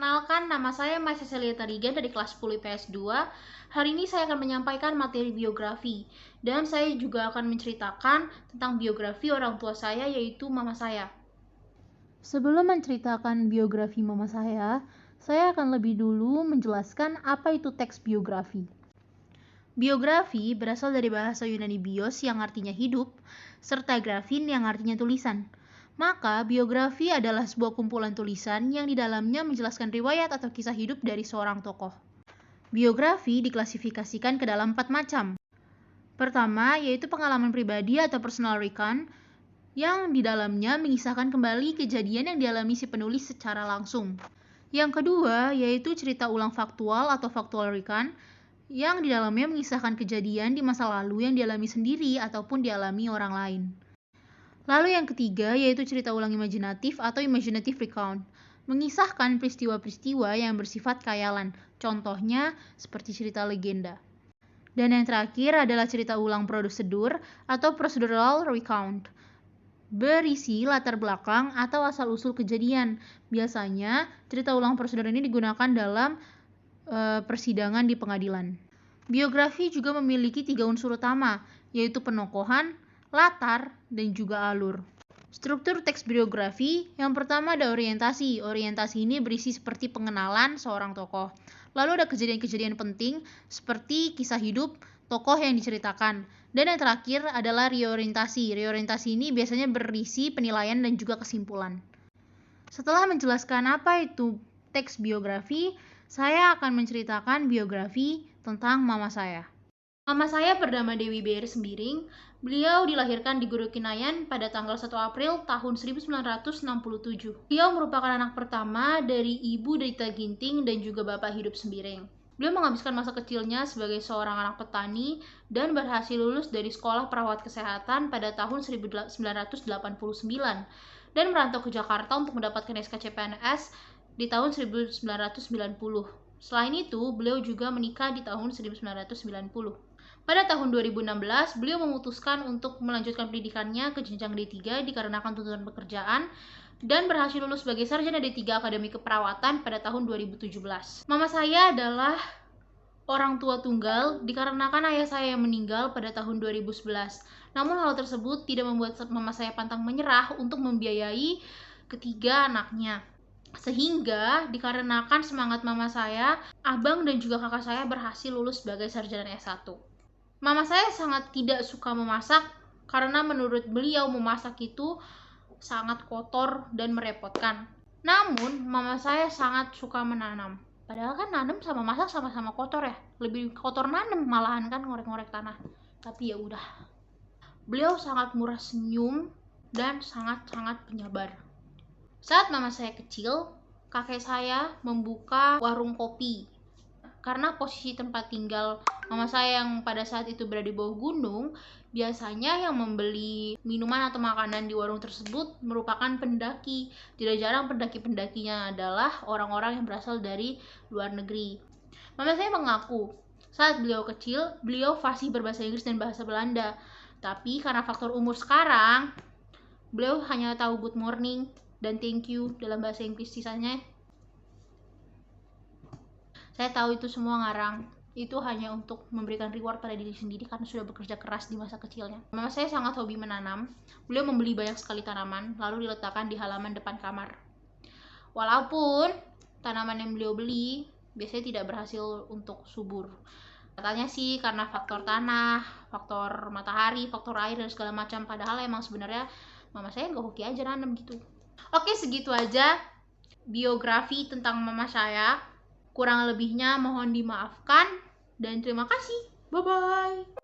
Perkenalkan, nama saya Mai Cecilia Tarigan dari kelas 10 IPS 2. Hari ini saya akan menyampaikan materi biografi, dan saya juga akan menceritakan tentang biografi orang tua saya, yaitu mama saya. Sebelum menceritakan biografi mama saya akan lebih dulu menjelaskan apa itu teks biografi. Biografi berasal dari bahasa Yunani bios yang artinya hidup, serta grafin yang artinya tulisan. Maka, biografi adalah sebuah kumpulan tulisan yang di dalamnya menjelaskan riwayat atau kisah hidup dari seorang tokoh. Biografi diklasifikasikan ke dalam 4 macam. Pertama, yaitu pengalaman pribadi atau personal recount, yang di dalamnya mengisahkan kembali kejadian yang dialami si penulis secara langsung. Yang kedua, yaitu cerita ulang faktual atau factual recount, yang di dalamnya mengisahkan kejadian di masa lalu yang dialami sendiri ataupun dialami orang lain. Lalu yang ketiga, yaitu cerita ulang imajinatif atau imaginative recount, mengisahkan peristiwa-peristiwa yang bersifat khayalan, contohnya seperti cerita legenda. Dan yang terakhir adalah cerita ulang prosedur atau procedural recount, berisi latar belakang atau asal-usul kejadian. Biasanya, cerita ulang prosedur ini digunakan dalam persidangan di pengadilan. Biografi juga memiliki 3 unsur utama, yaitu penokohan, latar, dan juga alur. Struktur teks biografi, yang pertama ada orientasi. Orientasi ini berisi seperti pengenalan seorang tokoh. Lalu ada kejadian-kejadian penting, seperti kisah hidup tokoh yang diceritakan. Dan yang terakhir adalah reorientasi. Reorientasi ini biasanya berisi penilaian dan juga kesimpulan. Setelah menjelaskan apa itu teks biografi, saya akan menceritakan biografi tentang mama saya. Mama saya bernama Dewi B.R. Sembiring. Beliau dilahirkan di Gurukinayan pada tanggal 1 April tahun 1967. Beliau merupakan anak pertama dari Ibu Dita Ginting dan juga Bapak Hidup Sembiring. Beliau menghabiskan masa kecilnya sebagai seorang anak petani dan berhasil lulus dari Sekolah Perawat Kesehatan pada tahun 1989 dan merantau ke Jakarta untuk mendapatkan SKCPNS di tahun 1990. Selain itu, beliau juga menikah di tahun 1990. Pada tahun 2016, beliau memutuskan untuk melanjutkan pendidikannya ke jenjang D3 dikarenakan tuntutan pekerjaan dan berhasil lulus sebagai sarjana D3 Akademi Keperawatan pada tahun 2017. Mama saya adalah orang tua tunggal dikarenakan ayah saya yang meninggal pada tahun 2011. Namun hal tersebut tidak membuat mama saya pantang menyerah untuk membiayai ketiga anaknya. Sehingga dikarenakan semangat mama saya, abang dan juga kakak saya berhasil lulus sebagai sarjana S1. Mama saya sangat tidak suka memasak karena menurut beliau memasak itu sangat kotor dan merepotkan. Namun, mama saya sangat suka menanam. Padahal kan nanam sama masak sama-sama kotor ya. Lebih kotor nanam malahan kan ngorek-ngorek tanah. Tapi ya udah. Beliau sangat murah senyum dan sangat-sangat penyabar. Saat mama saya kecil, kakek saya membuka warung kopi. Karena posisi tempat tinggal mama saya yang pada saat itu berada di bawah gunung, biasanya yang membeli minuman atau makanan di warung tersebut merupakan pendaki. Tidak jarang pendaki-pendakinya adalah orang-orang yang berasal dari luar negeri. Mama saya mengaku, saat beliau kecil, beliau fasih berbahasa Inggris dan bahasa Belanda. Tapi karena faktor umur sekarang, beliau hanya tahu good morning dan thank you dalam bahasa Inggris. Sisanya saya tahu itu semua ngarang. Itu hanya untuk memberikan reward pada diri sendiri karena sudah bekerja keras di masa kecilnya. Mama saya sangat hobi menanam. Beliau membeli banyak sekali tanaman, lalu diletakkan di halaman depan kamar. Walaupun tanaman yang beliau beli biasanya tidak berhasil untuk subur. Katanya sih karena faktor tanah, faktor matahari, faktor air, dan segala macam. Padahal emang sebenarnya mama saya nggak hoki aja nanam gitu. Oke, segitu aja biografi tentang mama saya. Kurang lebihnya mohon dimaafkan dan terima kasih. Bye-bye.